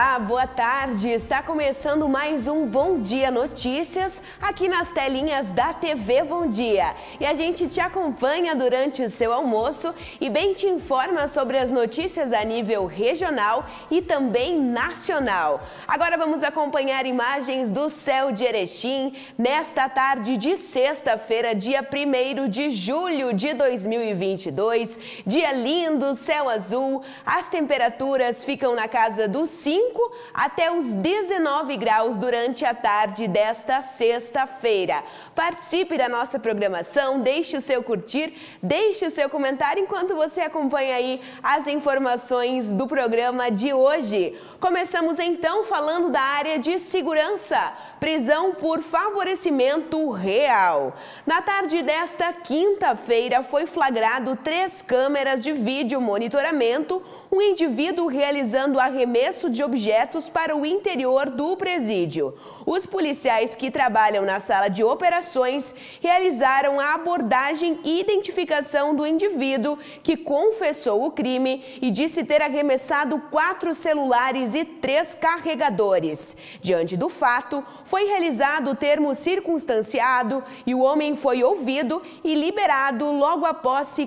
Olá, boa tarde. Está começando mais um Bom Dia Notícias aqui nas telinhas da TV Bom Dia. E a gente te acompanha durante o seu almoço e bem te informa sobre as notícias a nível regional e também nacional. Agora vamos acompanhar imagens do céu de Erechim nesta tarde de sexta-feira, dia 1º de julho de 2022. Dia lindo, céu azul, as temperaturas ficam na casa dos 5 até os 19 graus durante a tarde desta sexta-feira. Participe da nossa programação, deixe o seu curtir, deixe o seu comentário enquanto você acompanha aí as informações do programa de hoje. Começamos então falando da área de segurança, prisão por favorecimento real. Na tarde desta quinta-feira foi flagrado 3 câmeras de vídeo monitoramento, um indivíduo realizando arremesso de objetos para o interior do presídio. Os policiais que trabalham na sala de operações realizaram a abordagem e identificação do indivíduo que confessou o crime e disse ter arremessado 4 celulares e 3 carregadores. Diante do fato, foi realizado o termo circunstanciado e o homem foi ouvido e liberado logo após se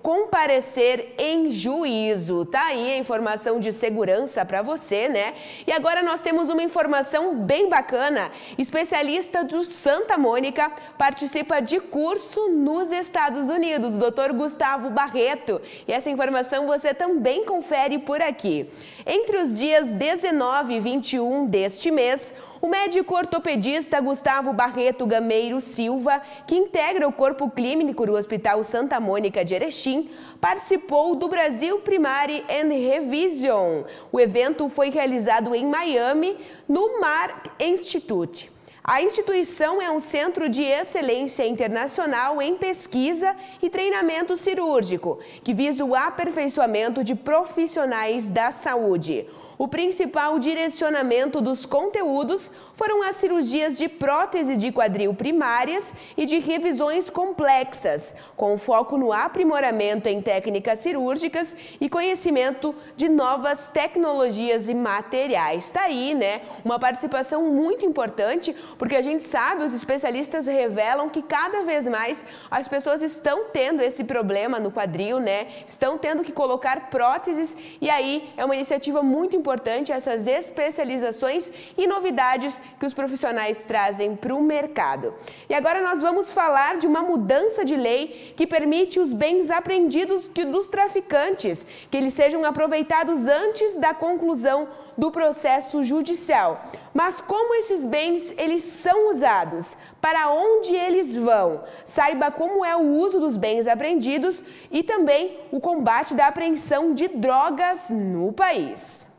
comparecer em juízo. Tá aí a informação de segurança para você, né? E agora nós temos uma informação bem bacana. Especialista do Santa Mônica participa de curso nos Estados Unidos, Dr. Gustavo Barreto. E essa informação você também confere por aqui. Entre os dias 19 e 21 deste mês, o médico ortopedista Gustavo Barreto Gameiro Silva, que integra o corpo clínico do Hospital Santa Mônica de Erechim, participou do Brasil Primary and Revision. O evento foi realizado em Miami, no Mark Institute. A instituição é um centro de excelência internacional em pesquisa e treinamento cirúrgico, que visa o aperfeiçoamento de profissionais da saúde. O principal direcionamento dos conteúdos foram as cirurgias de prótese de quadril primárias e de revisões complexas, com foco no aprimoramento em técnicas cirúrgicas e conhecimento de novas tecnologias e materiais. Está aí, né? Uma participação muito importante, porque a gente sabe, os especialistas revelam que cada vez mais as pessoas estão tendo esse problema no quadril, né? Estão tendo que colocar próteses e aí é uma iniciativa muito importante essas especializações e novidades que os profissionais trazem para o mercado. E agora nós vamos falar de uma mudança de lei que permite os bens apreendidos dos traficantes, que eles sejam aproveitados antes da conclusão do processo judicial. Mas como esses bens eles são usados? Para onde eles vão? Saiba como é o uso dos bens apreendidos e também o combate da apreensão de drogas no país.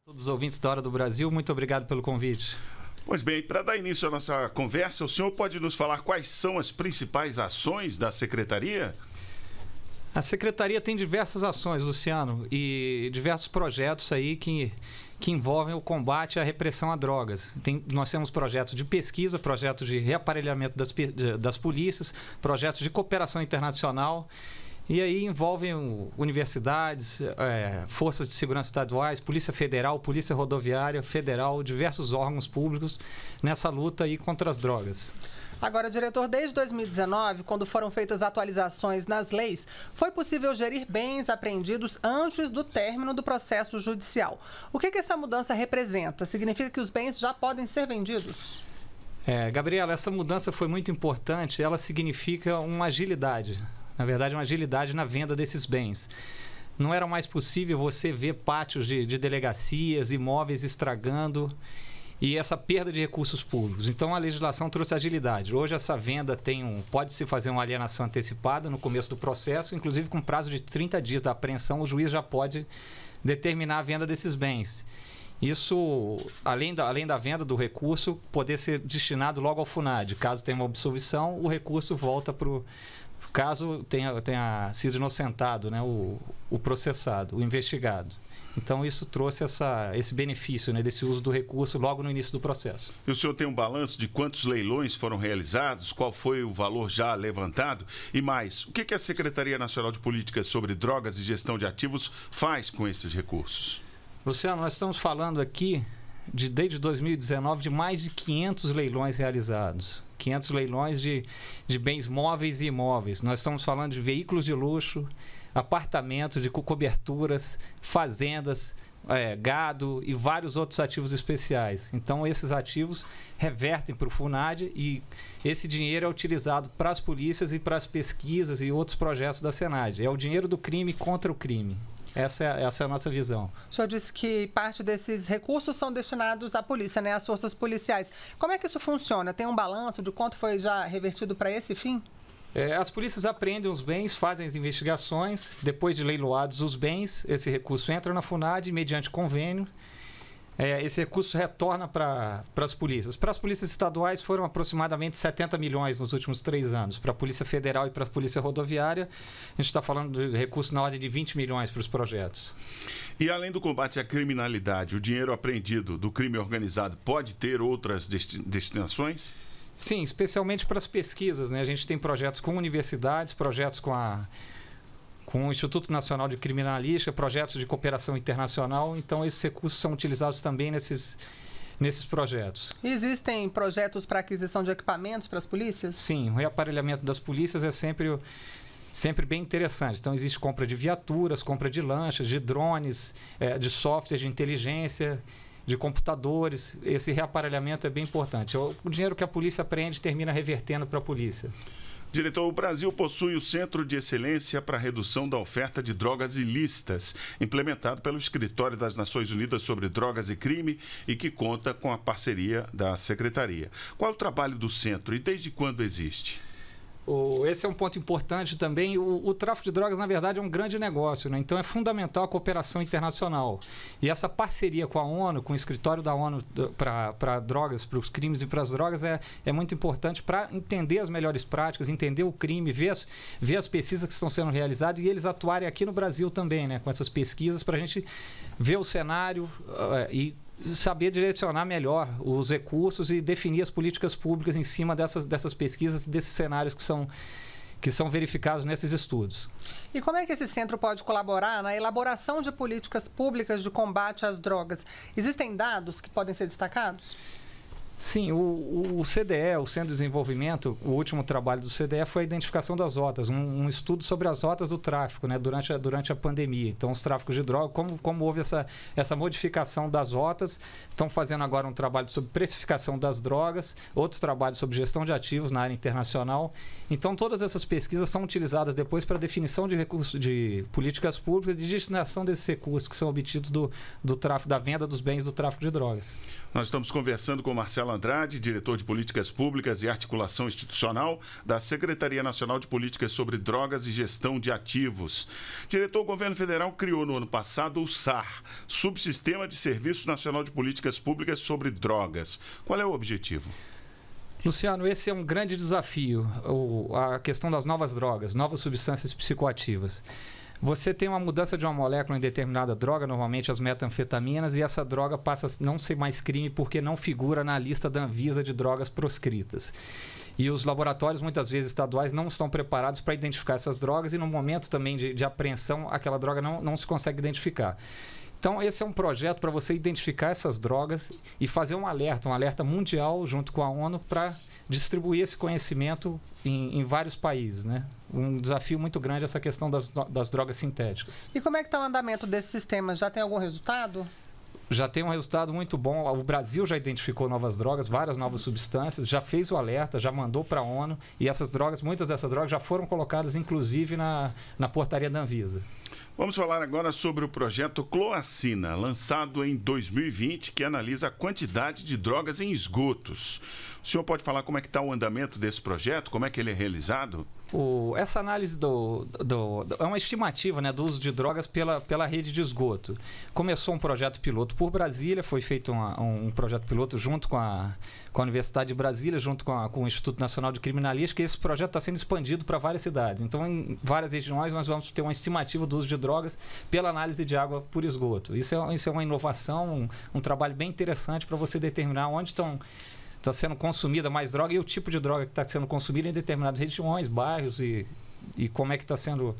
Todos os ouvintes da Hora do Brasil, muito obrigado pelo convite. Pois bem, para dar início à nossa conversa, o senhor pode nos falar quais são as principais ações da Secretaria? A Secretaria tem diversas ações, Luciano, e diversos projetos aí que envolvem o combate à repressão a drogas. Nós temos projetos de pesquisa, projetos de reaparelhamento das polícias, projetos de cooperação internacional. E aí envolvem universidades, forças de segurança estaduais, Polícia Federal, Polícia Rodoviária Federal, diversos órgãos públicos nessa luta aí contra as drogas. Agora, diretor, desde 2019, quando foram feitas atualizações nas leis, foi possível gerir bens apreendidos antes do término do processo judicial. O que essa mudança representa? Significa que os bens já podem ser vendidos? Gabriela, essa mudança foi muito importante, ela significa uma agilidade. Na verdade, uma agilidade na venda desses bens. Não era mais possível você ver pátios de delegacias, imóveis estragando e essa perda de recursos públicos. Então, a legislação trouxe agilidade. Hoje, essa venda pode-se fazer uma alienação antecipada no começo do processo, inclusive com prazo de 30 dias da apreensão, o juiz já pode determinar a venda desses bens. Isso, além da venda do recurso, poder ser destinado logo ao FUNAD. Caso tenha uma absolvição, o recurso volta para o... Caso tenha sido inocentado, né, o processado, o investigado. Então, isso trouxe esse benefício, né, desse uso do recurso logo no início do processo. E o senhor tem um balanço de quantos leilões foram realizados, qual foi o valor já levantado? E mais, o que a Secretaria Nacional de Políticas sobre Drogas e Gestão de Ativos faz com esses recursos? Luciano, nós estamos falando aqui, desde 2019, de mais de 500 leilões realizados. 500 leilões de bens móveis e imóveis. Nós estamos falando de veículos de luxo, apartamentos, de coberturas, fazendas, gado e vários outros ativos especiais. Então, esses ativos revertem para o FUNAD e esse dinheiro é utilizado para as polícias e para as pesquisas e outros projetos da SENAD. É o dinheiro do crime contra o crime. Essa é a nossa visão. O senhor disse que parte desses recursos são destinados à polícia, né, às forças policiais. Como é que isso funciona? Tem um balanço de quanto foi já revertido para esse fim? As polícias apreendem os bens, fazem as investigações, depois de leiloados os bens, esse recurso entra na FUNAD mediante convênio. Esse recurso retorna para as polícias. Para as polícias estaduais foram aproximadamente 70 milhões nos últimos 3 anos. Para a Polícia Federal e para a Polícia Rodoviária, a gente está falando de recurso na ordem de 20 milhões para os projetos. E além do combate à criminalidade, o dinheiro apreendido do crime organizado pode ter outras destinações? Sim, especialmente para as pesquisas, né? A gente tem projetos com universidades, projetos com o Instituto Nacional de Criminalística, projetos de cooperação internacional. Então, esses recursos são utilizados também nesses projetos. Existem projetos para aquisição de equipamentos para as polícias? Sim, o reaparelhamento das polícias é sempre bem interessante. Então, existe compra de viaturas, compra de lanchas, de drones, de softwares de inteligência, de computadores. Esse reaparelhamento é bem importante. O dinheiro que a polícia apreende termina revertendo para a polícia. Diretor, o Brasil possui o Centro de Excelência para a Redução da Oferta de Drogas Ilícitas, implementado pelo Escritório das Nações Unidas sobre Drogas e Crime e que conta com a parceria da Secretaria. Qual é o trabalho do centro e desde quando existe? Esse é um ponto importante também. O tráfico de drogas, na verdade, é um grande negócio, né? Então é fundamental a cooperação internacional. E essa parceria com a ONU, com o escritório da ONU para drogas, para os crimes e para as drogas, é muito importante para entender as melhores práticas, entender o crime, ver as pesquisas que estão sendo realizadas e eles atuarem aqui no Brasil também, né? Com essas pesquisas, para a gente ver o cenário e saber direcionar melhor os recursos e definir as políticas públicas em cima dessas pesquisas, desses cenários que são verificados nesses estudos. E como é que esse centro pode colaborar na elaboração de políticas públicas de combate às drogas? Existem dados que podem ser destacados? Sim, o CDE, o Centro de Desenvolvimento, o último trabalho do CDE foi a identificação das rotas, um estudo sobre as rotas do tráfico, né, durante a pandemia. Então, os tráficos de droga, como houve essa modificação das rotas, estão fazendo agora um trabalho sobre precificação das drogas, outros trabalhos sobre gestão de ativos na área internacional. Então, todas essas pesquisas são utilizadas depois para a definição de recursos, de políticas públicas e de destinação desses recursos que são obtidos do tráfico, da venda dos bens do tráfico de drogas. Nós estamos conversando com Marcelo Andrade, diretor de Políticas Públicas e Articulação Institucional da Secretaria Nacional de Políticas sobre Drogas e Gestão de Ativos. Diretor, o governo federal criou no ano passado o SAR, Subsistema de Serviço Nacional de Políticas Públicas sobre Drogas. Qual é o objetivo? Luciano, esse é um grande desafio, a questão das novas drogas, novas substâncias psicoativas. Você tem uma mudança de uma molécula em determinada droga, normalmente as metanfetaminas, e essa droga passa a não ser mais crime porque não figura na lista da Anvisa de drogas proscritas. E os laboratórios, muitas vezes estaduais, não estão preparados para identificar essas drogas e no momento também de apreensão, aquela droga não se consegue identificar. Então, esse é um projeto para você identificar essas drogas e fazer um alerta mundial junto com a ONU para distribuir esse conhecimento em vários países, né? Um desafio muito grande essa questão das drogas sintéticas. E como é que está o andamento desse sistema? Já tem algum resultado? Já tem um resultado muito bom. O Brasil já identificou novas drogas, várias novas substâncias, já fez o alerta, já mandou para a ONU e muitas dessas drogas já foram colocadas, inclusive, na portaria da Anvisa. Vamos falar agora sobre o projeto Cloacina, lançado em 2020, que analisa a quantidade de drogas em esgotos. O senhor pode falar como é que está o andamento desse projeto, como é que ele é realizado? Essa análise é uma estimativa, né, do uso de drogas pela rede de esgoto. Começou um projeto piloto por Brasília, foi feito um projeto piloto junto com a Universidade de Brasília, junto com o Instituto Nacional de Criminalística, e esse projeto está sendo expandido para várias cidades. Então, em várias regiões, nós vamos ter uma estimativa do uso de drogas pela análise de água por esgoto. Isso é uma inovação, um trabalho bem interessante para você determinar onde está sendo consumida mais droga e o tipo de droga que está sendo consumida em determinadas regiões, bairros e e como é que está sendo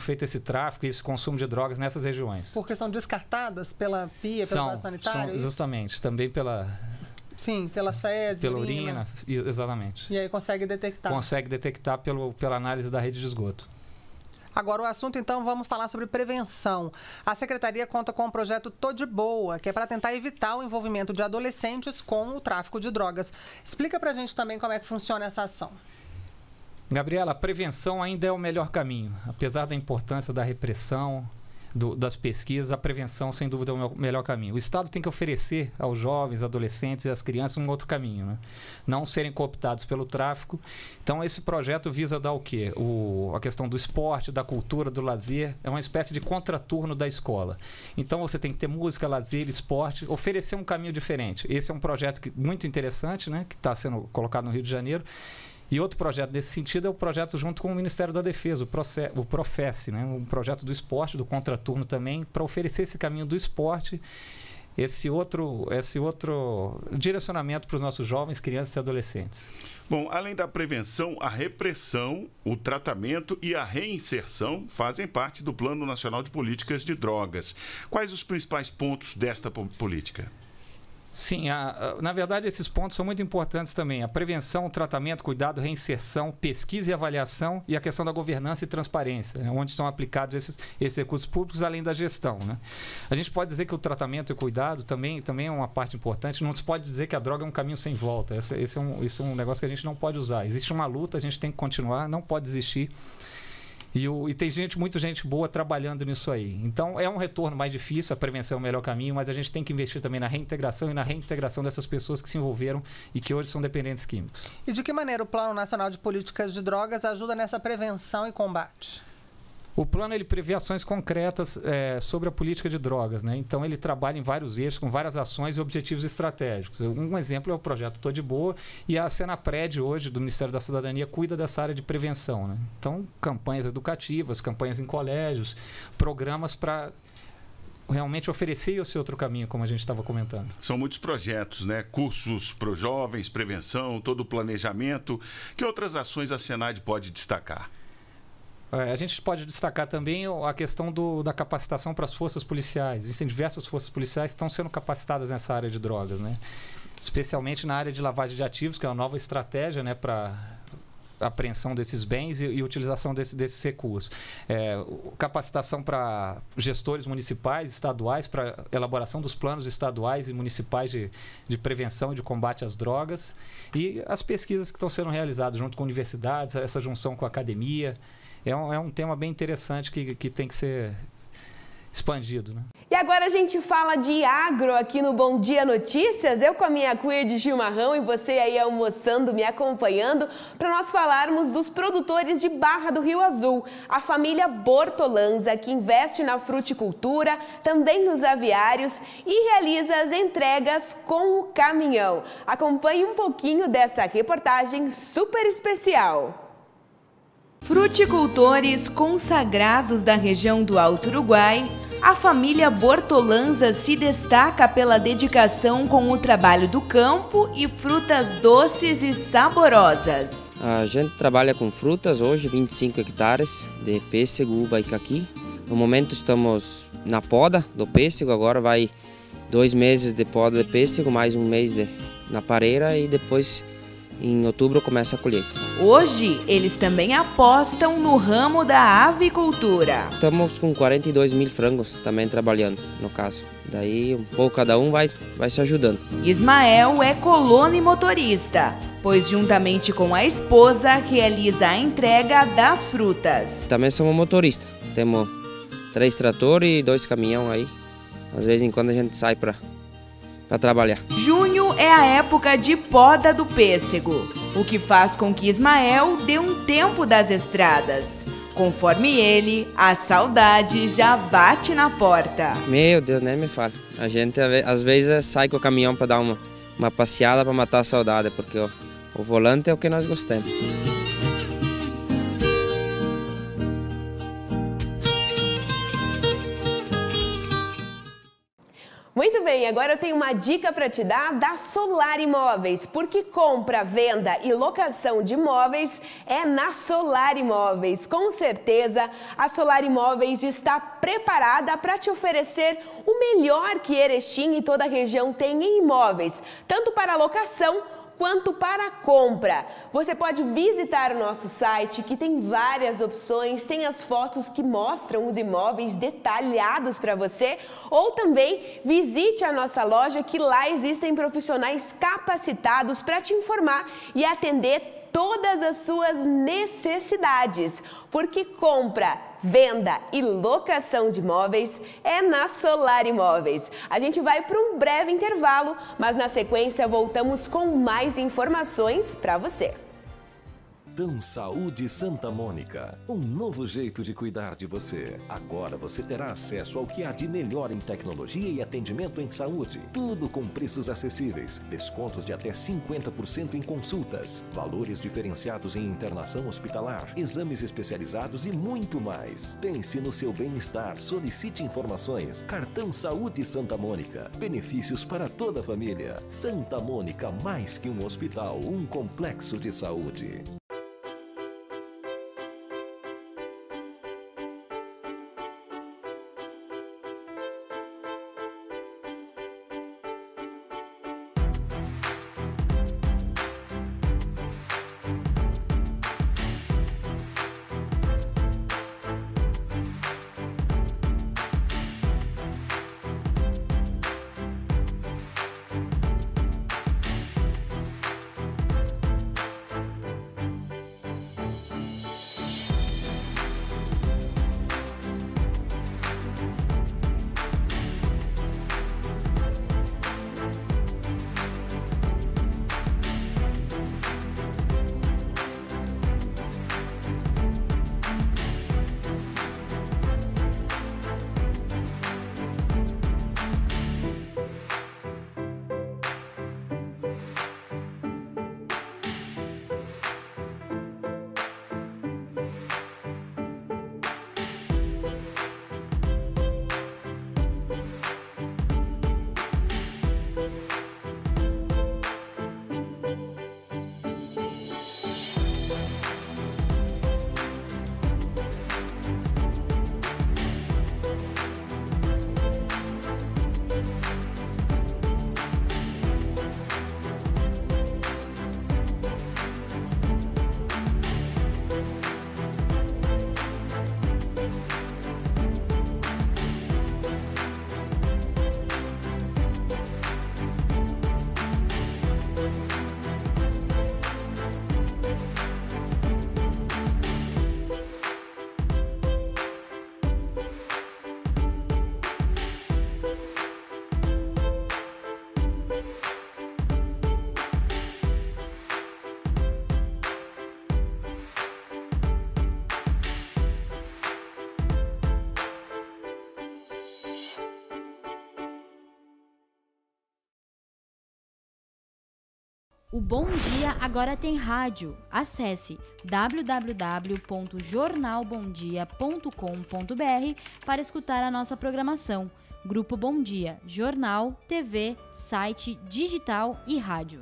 feito esse tráfico e esse consumo de drogas nessas regiões. Porque são descartadas pela pia, pelo vaso sanitário? Justamente, também pela... Sim, pelas fezes, pela urina, exatamente. E aí consegue detectar? Consegue detectar pela análise da rede de esgoto. Agora o assunto, então, vamos falar sobre prevenção. A Secretaria conta com o projeto Tô de Boa, que é para tentar evitar o envolvimento de adolescentes com o tráfico de drogas. Explica pra gente também como é que funciona essa ação. Gabriela, a prevenção ainda é o melhor caminho. Apesar da importância da repressão, das pesquisas, a prevenção, sem dúvida, é o melhor caminho. O Estado tem que oferecer aos jovens, adolescentes e às crianças um outro caminho, né? Não serem cooptados pelo tráfico. Então, esse projeto visa dar o quê? A questão do esporte, da cultura, do lazer. É uma espécie de contraturno da escola. Então, você tem que ter música, lazer, esporte, oferecer um caminho diferente. Esse é um projeto muito interessante, né? Que está sendo colocado no Rio de Janeiro. E outro projeto nesse sentido é o projeto junto com o Ministério da Defesa, o Professe, né? Um projeto do esporte, do contraturno também, para oferecer esse caminho do esporte, esse outro direcionamento para os nossos jovens, crianças e adolescentes. Bom, além da prevenção, a repressão, o tratamento e a reinserção fazem parte do Plano Nacional de Políticas de Drogas. Quais os principais pontos desta política? Sim, na verdade esses pontos são muito importantes também. A prevenção, o tratamento, cuidado, reinserção, pesquisa e avaliação e a questão da governança e transparência, né, onde são aplicados esses recursos públicos, além da gestão, né? A gente pode dizer que o tratamento e o cuidado também é uma parte importante. Não se pode dizer que a droga é um caminho sem volta. Esse é um negócio que a gente não pode usar. Existe uma luta, a gente tem que continuar, não pode desistir. E tem muita gente boa trabalhando nisso aí. Então, é um retorno mais difícil, a prevenção é o melhor caminho, mas a gente tem que investir também na reintegração e na reintegração dessas pessoas que se envolveram e que hoje são dependentes químicos. E de que maneira o Plano Nacional de Políticas de Drogas ajuda nessa prevenção e combate? O plano ele prevê ações concretas sobre a política de drogas, né? Então ele trabalha em vários eixos, com várias ações e objetivos estratégicos. Um exemplo é o projeto Tô de Boa e a Senapred hoje, do Ministério da Cidadania, cuida dessa área de prevenção, né? Então, campanhas educativas, campanhas em colégios, programas para realmente oferecer esse outro caminho, como a gente estava comentando. São muitos projetos, né? Cursos para os jovens, prevenção, todo o planejamento. Que outras ações a Senad pode destacar? A gente pode destacar também a questão da capacitação para as forças policiais. Existem diversas forças policiais que estão sendo capacitadas nessa área de drogas, né? Especialmente na área de lavagem de ativos, que é uma nova estratégia, né, para apreensão desses bens e utilização desses recursos. Capacitação para gestores municipais, estaduais, para elaboração dos planos estaduais e municipais de prevenção e de combate às drogas. E as pesquisas que estão sendo realizadas junto com universidades, essa junção com a academia. É um tema bem interessante que tem que ser expandido, né? E agora a gente fala de agro aqui no Bom Dia Notícias. Eu com a minha cuia de chimarrão e você aí almoçando, me acompanhando, para nós falarmos dos produtores de Barra do Rio Azul. A família Bortolanza, que investe na fruticultura, também nos aviários e realiza as entregas com o caminhão. Acompanhe um pouquinho dessa reportagem super especial. Fruticultores consagrados da região do Alto Uruguai, a família Bortolanza se destaca pela dedicação com o trabalho do campo e frutas doces e saborosas. A gente trabalha com frutas hoje, 25 hectares de pêssego, uva e caqui. No momento estamos na poda do pêssego, agora vai 2 meses de poda de pêssego, mais 1 mês na pareira e depois em outubro começa a colheita. Hoje, eles também apostam no ramo da avicultura. Estamos com 42 mil frangos também trabalhando, no caso. Daí, um pouco cada um vai se ajudando. Ismael é colono e motorista, pois juntamente com a esposa realiza a entrega das frutas. Também somos motoristas. Temos 3 tratores e 2 caminhões aí. Às vezes em quando a gente sai para trabalhar. Junho é a época de poda do pêssego, o que faz com que Ismael dê um tempo das estradas. Conforme ele, a saudade já bate na porta. Meu Deus, nem me fala. A gente às vezes sai com o caminhão para dar uma passeada para matar a saudade, porque o volante é o que nós gostamos. Muito bem, agora eu tenho uma dica para te dar da Solar Imóveis, porque compra, venda e locação de imóveis é na Solar Imóveis. Com certeza, a Solar Imóveis está preparada para te oferecer o melhor que Erechim e toda a região tem em imóveis, tanto para locação quanto para compra. Você pode visitar o nosso site, que tem várias opções, tem as fotos que mostram os imóveis detalhados para você, ou também visite a nossa loja, que lá existem profissionais capacitados para te informar e atender todas as suas necessidades, porque compra, venda e locação de imóveis é na Solar Imóveis. A gente vai para um breve intervalo, mas na sequência voltamos com mais informações para você. Tão Saúde Santa Mônica, um novo jeito de cuidar de você. Agora você terá acesso ao que há de melhor em tecnologia e atendimento em saúde. Tudo com preços acessíveis, descontos de até 50% em consultas, valores diferenciados em internação hospitalar, exames especializados e muito mais. Pense no seu bem-estar, solicite informações. Cartão Saúde Santa Mônica, benefícios para toda a família. Santa Mônica, mais que um hospital, um complexo de saúde. O Bom Dia agora tem rádio. Acesse www.jornalbomdia.com.br para escutar a nossa programação. Grupo Bom Dia, jornal, TV, site, digital e rádio.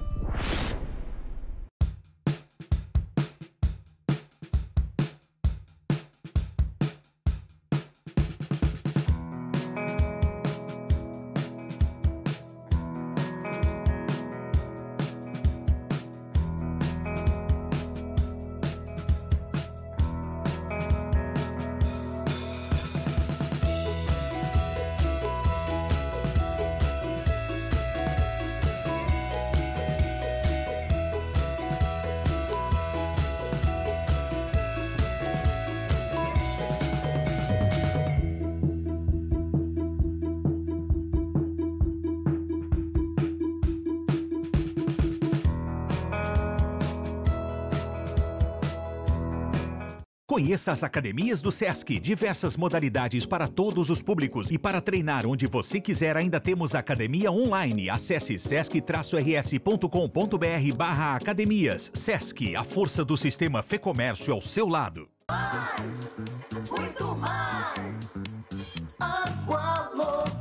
Conheça as academias do SESC, diversas modalidades para todos os públicos. E para treinar onde você quiser, ainda temos academia online. Acesse sesc-rs.com.br/academias. SESC, a força do sistema Fecomércio ao seu lado. Mais, muito mais. Aqualocos.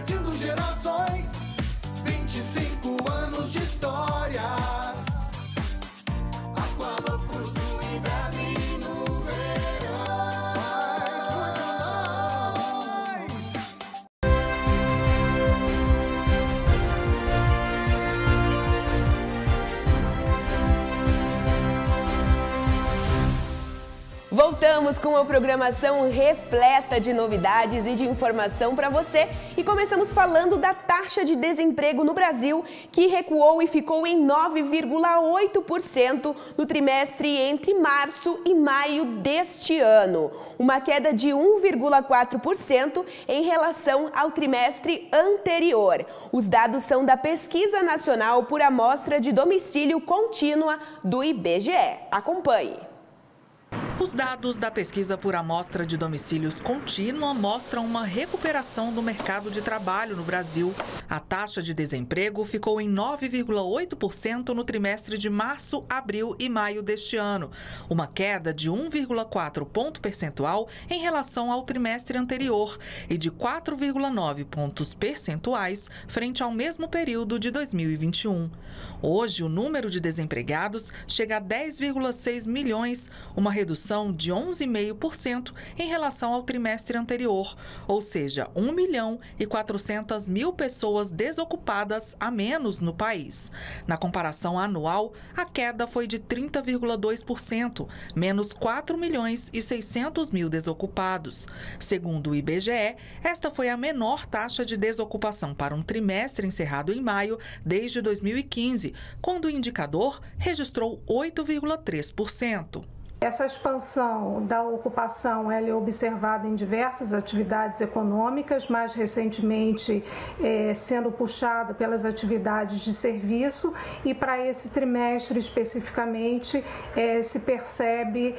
medindo gerações, 25 anos de histórias. Aqualocos no inverno e no verão. Voltamos com uma programação repleta de novidades e de informação para você e começamos falando da taxa de desemprego no Brasil, que recuou e ficou em 9,8% no trimestre entre março e maio deste ano, uma queda de 1,4% em relação ao trimestre anterior. Os dados são da Pesquisa Nacional por Amostra de Domicílio Contínua do IBGE. Acompanhe. Os dados da pesquisa por amostra de domicílios contínua mostram uma recuperação do mercado de trabalho no Brasil. A taxa de desemprego ficou em 9,8% no trimestre de março, abril e maio deste ano, uma queda de 1,4 ponto percentual em relação ao trimestre anterior e de 4,9 pontos percentuais frente ao mesmo período de 2021. Hoje, o número de desempregados chega a 10,6 milhões, uma redução de 11,5% em relação ao trimestre anterior, ou seja, 1.400.000 pessoas desocupadas a menos no país. Na comparação anual, a queda foi de 30,2%, menos 4.600.000 desocupados. Segundo o IBGE, esta foi a menor taxa de desocupação para um trimestre encerrado em maio desde 2015, quando o indicador registrou 8,3%. Essa expansão da ocupação ela é observada em diversas atividades econômicas, mais recentemente sendo puxada pelas atividades de serviço, e para esse trimestre especificamente se percebe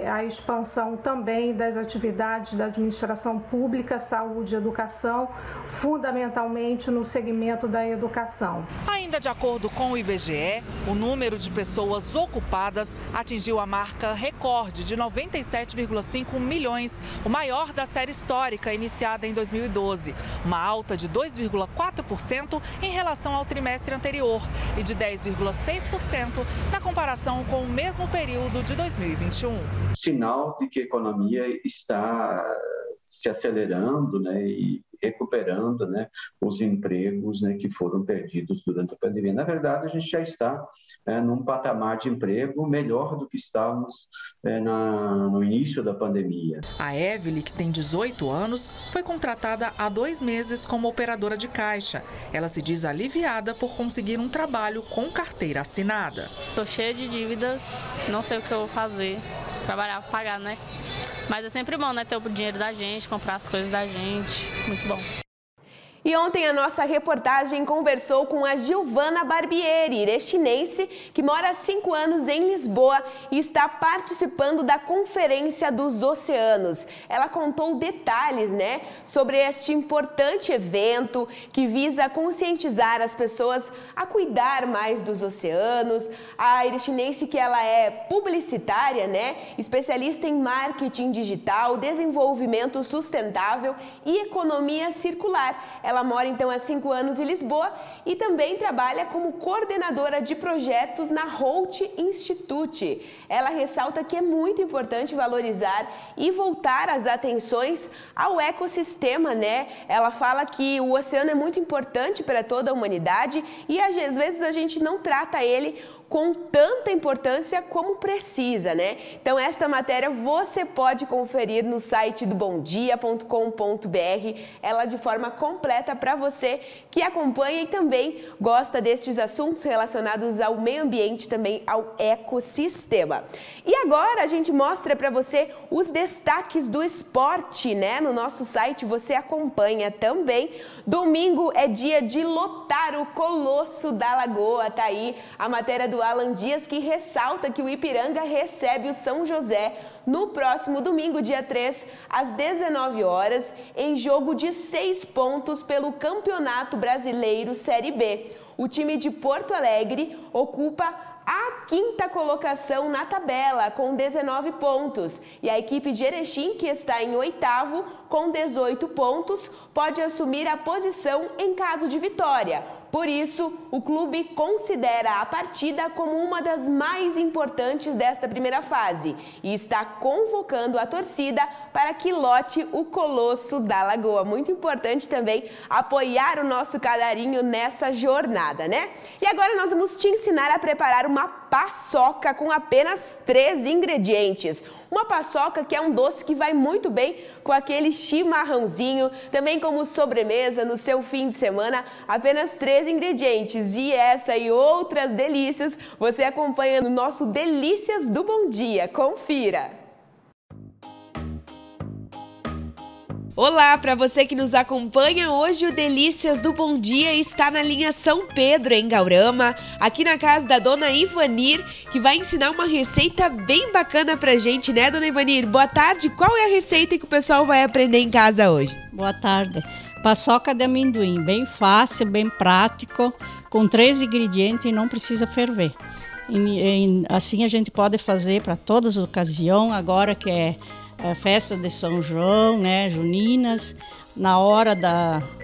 a expansão também das atividades da administração pública, saúde e educação, fundamentalmente no segmento da educação. Ainda de acordo com o IBGE, o número de pessoas ocupadas atingiu a marca recorde de 97,5 milhões, o maior da série histórica iniciada em 2012, uma alta de 2,4% em relação ao trimestre anterior e de 10,6% na comparação com o mesmo período de 2021. Sinal de que a economia está se acelerando, e recuperando, os empregos, que foram perdidos durante a pandemia. Na verdade, a gente já está num patamar de emprego melhor do que estávamos no início da pandemia. A Evelyn, que tem 18 anos, foi contratada há 2 meses como operadora de caixa. Ela se diz aliviada por conseguir um trabalho com carteira assinada. Estou cheia de dívidas, não sei o que eu vou fazer, trabalhar para pagar, Mas é sempre bom, ter o dinheiro da gente, comprar as coisas da gente. Muito bom. E ontem a nossa reportagem conversou com a Giovana Barbieri, irechinense, que mora há 5 anos em Lisboa e está participando da Conferência dos Oceanos. Ela contou detalhes, sobre este importante evento que visa conscientizar as pessoas a cuidar mais dos oceanos. A irechinense que ela é publicitária, especialista em marketing digital, desenvolvimento sustentável e economia circular. Ela mora então há 5 anos em Lisboa e também trabalha como coordenadora de projetos na Holt Institute. Ela ressalta que é muito importante valorizar e voltar as atenções ao ecossistema, Ela fala que o oceano é muito importante para toda a humanidade e às vezes a gente não trata ele com tanta importância como precisa, Então esta matéria você pode conferir no site do bomdia.com.br, ela de forma completa para você que acompanha e também gosta destes assuntos relacionados ao meio ambiente, também ao ecossistema. E agora a gente mostra para você os destaques do esporte, No nosso site você acompanha também. Domingo é dia de lotar o Colosso da Lagoa, tá aí a matéria do Alan Dias, que ressalta que o Ipiranga recebe o São José no próximo domingo, dia 3, às 19 horas, em jogo de 6 pontos pelo Campeonato Brasileiro Série B. O time de Porto Alegre ocupa a 5ª colocação na tabela, com 19 pontos. E a equipe de Erechim, que está em 8º, com 18 pontos, pode assumir a posição em caso de vitória. Por isso, o clube considera a partida como uma das mais importantes desta primeira fase e está convocando a torcida para que lote o Colosso da Lagoa. Muito importante também apoiar o nosso cadarinho nessa jornada, né? E agora nós vamos te ensinar a preparar uma paçoca com apenas 3 ingredientes. Uma paçoca que é um doce que vai muito bem com aquele chimarrãozinho, também como sobremesa no seu fim de semana, apenas 3 ingredientes. E essa e outras delícias você acompanha no nosso Delícias do Bom Dia. Confira! Olá, para você que nos acompanha, hoje o Delícias do Bom Dia está na linha São Pedro, em Gaurama, aqui na casa da Dona Ivanir, que vai ensinar uma receita bem bacana pra gente, né, Dona Ivanir? Boa tarde, qual é a receita que o pessoal vai aprender em casa hoje? Boa tarde. Paçoca de amendoim, bem fácil, bem prático, com 3 ingredientes e não precisa ferver. Assim a gente pode fazer para todas as ocasiões, agora que é a festa de São João, né, juninas, na hora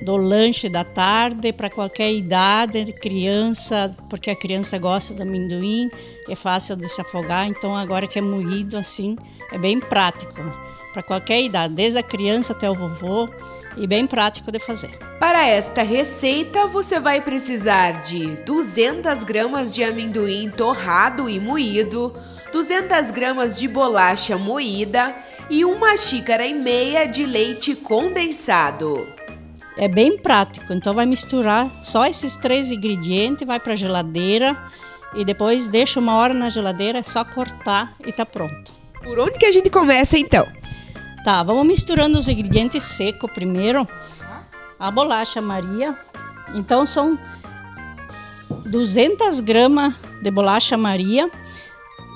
do lanche da tarde, para qualquer idade, criança, porque a criança gosta de amendoim, é fácil de se afogar, então agora que é moído assim, é bem prático, né, para qualquer idade, desde a criança até o vovô, e bem prático de fazer. Para esta receita, você vai precisar de 200 gramas de amendoim torrado e moído, 200 gramas de bolacha moída e 1,5 xícaras de leite condensado. É bem prático, então vai misturar só esses 3 ingredientes, vai para a geladeira e depois deixa 1 hora na geladeira, é só cortar e tá pronto. Por onde que a gente começa então? Tá, vamos misturando os ingredientes secos primeiro. A bolacha Maria, então são 200 gramas de bolacha Maria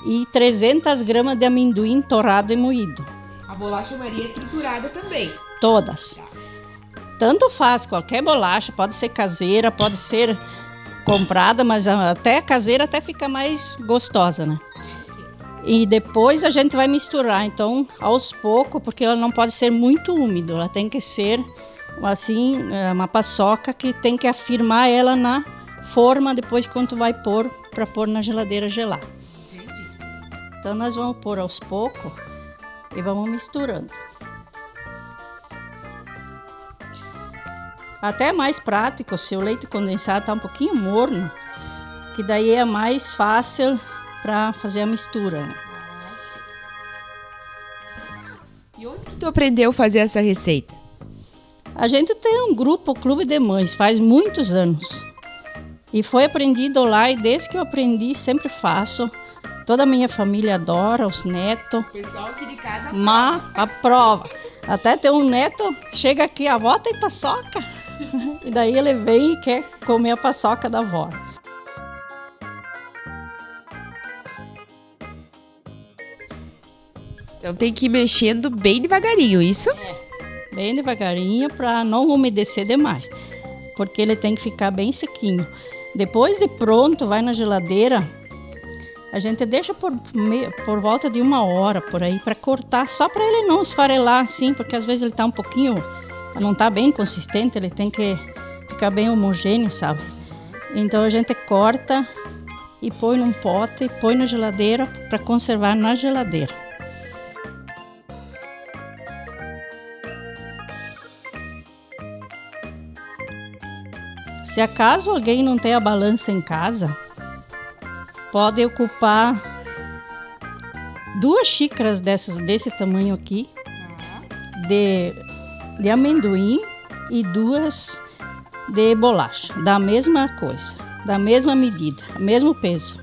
e 300 gramas de amendoim torrado e moído. A bolacha Maria é triturada também? Todas. Tanto faz, qualquer bolacha, pode ser caseira, pode ser comprada, mas até a caseira até fica mais gostosa, né? E depois a gente vai misturar, então, aos poucos, porque ela não pode ser muito úmida, ela tem que ser, assim, uma paçoca que tem que afirmar ela na forma depois quando tu vai pôr, para pôr na geladeira gelar. Entendi. Então nós vamos pôr aos poucos e vamos misturando. Até é mais prático se o leite condensado está um pouquinho morno, que daí é mais fácil para fazer a mistura. E onde que tu aprendeu a fazer essa receita? A gente tem um grupo, o Clube de Mães, faz muitos anos. E foi aprendido lá e desde que eu aprendi sempre faço. Toda a minha família adora, os netos. O pessoal aqui de casa aprova. Até tem um neto, chega aqui, a avó tem paçoca. E daí ele vem e quer comer a paçoca da avó. Então tem que ir mexendo bem devagarinho, isso? Bem devagarinho para não umedecer demais, porque ele tem que ficar bem sequinho. Depois de pronto, vai na geladeira, a gente deixa por volta de 1 hora por aí para cortar, só para ele não esfarelar assim, porque às vezes ele tá um pouquinho, não tá bem consistente, ele tem que ficar bem homogêneo, sabe? Então a gente corta e põe num pote e põe na geladeira para conservar na geladeira. Se acaso alguém não tem a balança em casa, pode ocupar 2 xícaras desse tamanho aqui de amendoim e 2 de bolacha, da mesma coisa, da mesma medida, mesmo peso.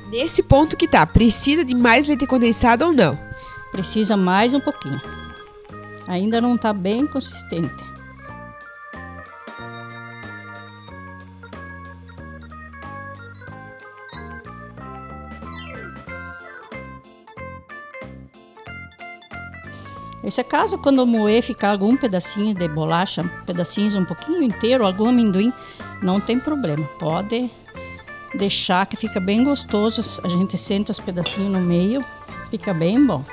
Nesse ponto que tá, precisa de mais leite condensado ou não? Precisa mais um pouquinho. Ainda não tá bem consistente. Nesse caso, quando moer, ficar algum pedacinho de bolacha, pedacinhos um pouquinho inteiro, algum amendoim, não tem problema. Pode deixar que fica bem gostoso. A gente senta os pedacinhos no meio, fica bem bom.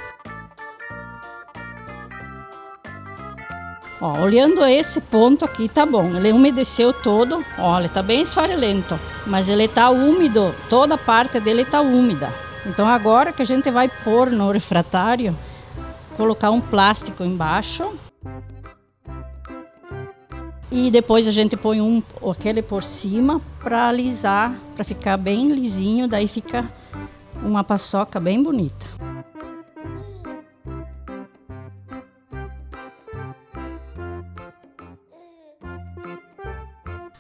Ó, olhando esse ponto aqui, tá bom. Ele umedeceu todo. Olha, tá bem esfarelento, mas ele tá úmido. Toda a parte dele tá úmida. Então agora que a gente vai pôr no refratário, colocar um plástico embaixo. E depois a gente põe aquele por cima para alisar, para ficar bem lisinho. Daí fica uma paçoca bem bonita.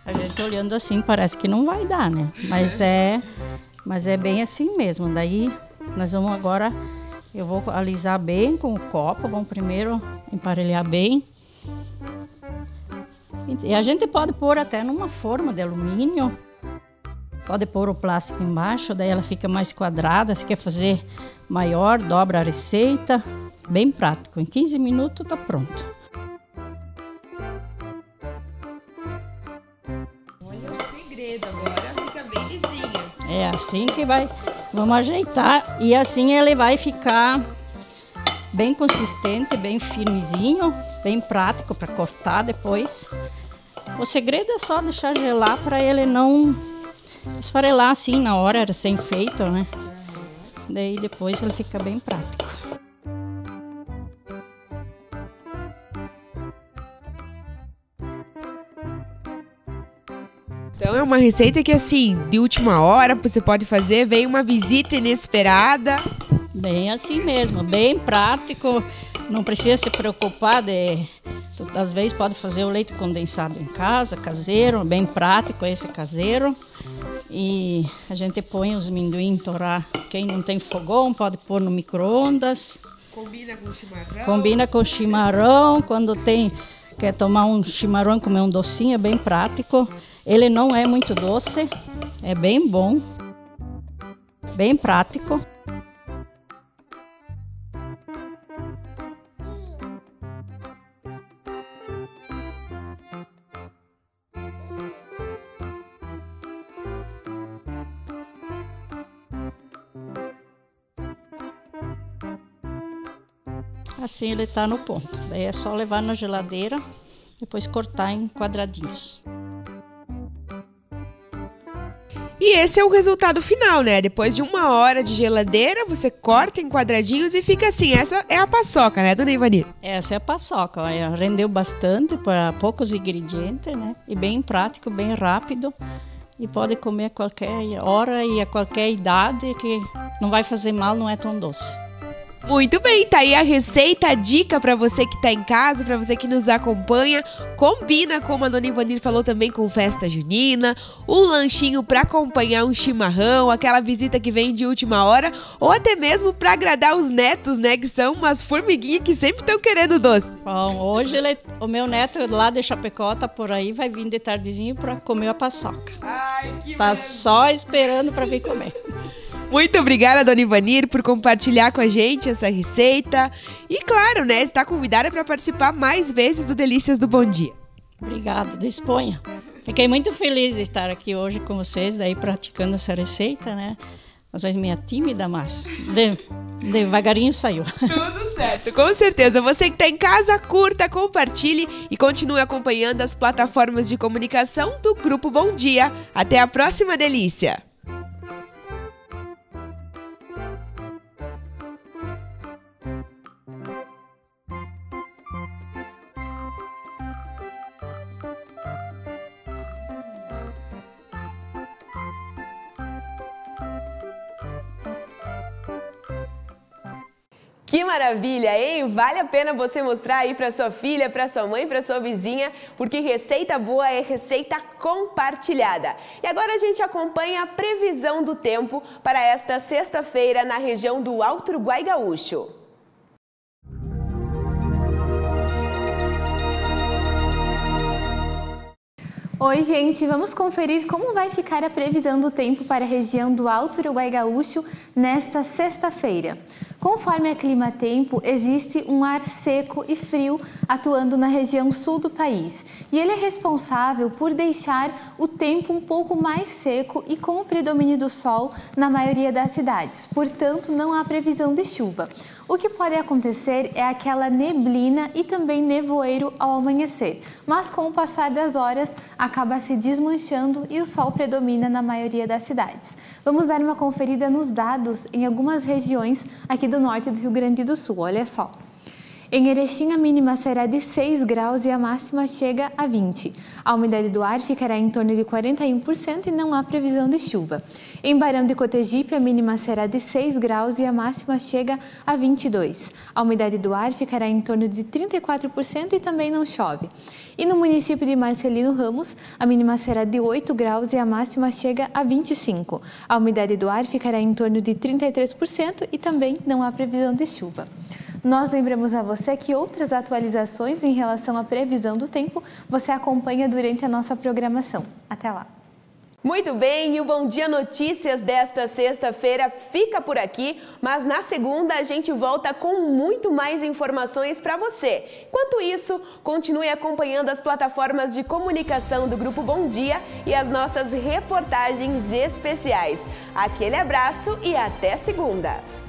A gente olhando assim parece que não vai dar, né? Mas é bem assim mesmo. Daí nós vamos agora, eu vou alisar bem com o copo. Vamos primeiro emparelhar bem. E a gente pode pôr até numa forma de alumínio. Pode pôr o plástico embaixo, daí ela fica mais quadrada. Se quer fazer maior, dobra a receita. Bem prático. Em 15 minutos tá pronto. Agora fica bem lisinho. É assim que vai. Vamos ajeitar e assim ele vai ficar bem consistente, bem firmezinho, bem prático para cortar depois. O segredo é só deixar gelar para ele não esfarelar assim na hora recém-feito, né? Daí depois ele fica bem prático. Então é uma receita que assim, de última hora você pode fazer, vem uma visita inesperada. Bem assim mesmo, bem prático, não precisa se preocupar às vezes pode fazer o leite condensado em casa, caseiro, bem prático esse caseiro. E a gente põe os amendoim torrar, quem não tem fogão pode pôr no micro-ondas. Combina com chimarrão. Combina com chimarrão, quando quer tomar um chimarrão e comer um docinho, é bem prático. Ele não é muito doce, é bem bom, bem prático. Assim ele está no ponto. Daí é só levar na geladeira, depois cortar em quadradinhos. E esse é o resultado final, né? Depois de 1 hora de geladeira, você corta em quadradinhos e fica assim. Essa é a paçoca, né, dona Ivanir? Essa é a paçoca. Rendeu bastante para poucos ingredientes, né? E bem prático, bem rápido. E pode comer a qualquer hora e a qualquer idade, que não vai fazer mal, não é tão doce. Muito bem, tá aí a receita, a dica para você que tá em casa, para você que nos acompanha. Combina, como a dona Ivanir falou também, com festa junina, um lanchinho para acompanhar um chimarrão, aquela visita que vem de última hora, ou até mesmo para agradar os netos, né, que são umas formiguinhas que sempre estão querendo doce. Bom, hoje o meu neto lá de Chapecó tá por aí, vai vir de tardezinho para comer a paçoca. Ai, que tá só esperando para vir comer. Muito obrigada, dona Ivanir, por compartilhar com a gente essa receita. E claro, né, está convidada para participar mais vezes do Delícias do Bom Dia. Obrigada, disponha. Fiquei muito feliz de estar aqui hoje com vocês, daí praticando essa receita, né? Às vezes meio tímida, mas devagarinho saiu. Tudo certo, com certeza. Você que está em casa, curta, compartilhe e continue acompanhando as plataformas de comunicação do Grupo Bom Dia. Até a próxima delícia! Que maravilha, hein? Vale a pena você mostrar aí para sua filha, para sua mãe, para sua vizinha, porque receita boa é receita compartilhada. E agora a gente acompanha a previsão do tempo para esta sexta-feira na região do Alto Uruguai Gaúcho. Oi, gente, vamos conferir como vai ficar a previsão do tempo para a região do Alto Uruguai Gaúcho nesta sexta-feira. Conforme a clima-tempo, existe um ar seco e frio atuando na região sul do país. E ele é responsável por deixar o tempo um pouco mais seco e com o predomínio do sol na maioria das cidades. Portanto, não há previsão de chuva. O que pode acontecer é aquela neblina e também nevoeiro ao amanhecer, mas com o passar das horas acaba se desmanchando e o sol predomina na maioria das cidades. Vamos dar uma conferida nos dados em algumas regiões aqui do norte do Rio Grande do Sul, olha só. Em Erechim, a mínima será de 6 graus e a máxima chega a 20. A umidade do ar ficará em torno de 41% e não há previsão de chuva. Em Barão de Cotegipe, a mínima será de 6 graus e a máxima chega a 22. A umidade do ar ficará em torno de 34% e também não chove. E no município de Marcelino Ramos, a mínima será de 8 graus e a máxima chega a 25. A umidade do ar ficará em torno de 33% e também não há previsão de chuva. Nós lembramos a você que outras atualizações em relação à previsão do tempo você acompanha durante a nossa programação. Até lá! Muito bem, e o Bom Dia Notícias desta sexta-feira fica por aqui, mas na segunda a gente volta com muito mais informações para você. Enquanto isso, continue acompanhando as plataformas de comunicação do Grupo Bom Dia e as nossas reportagens especiais. Aquele abraço e até segunda!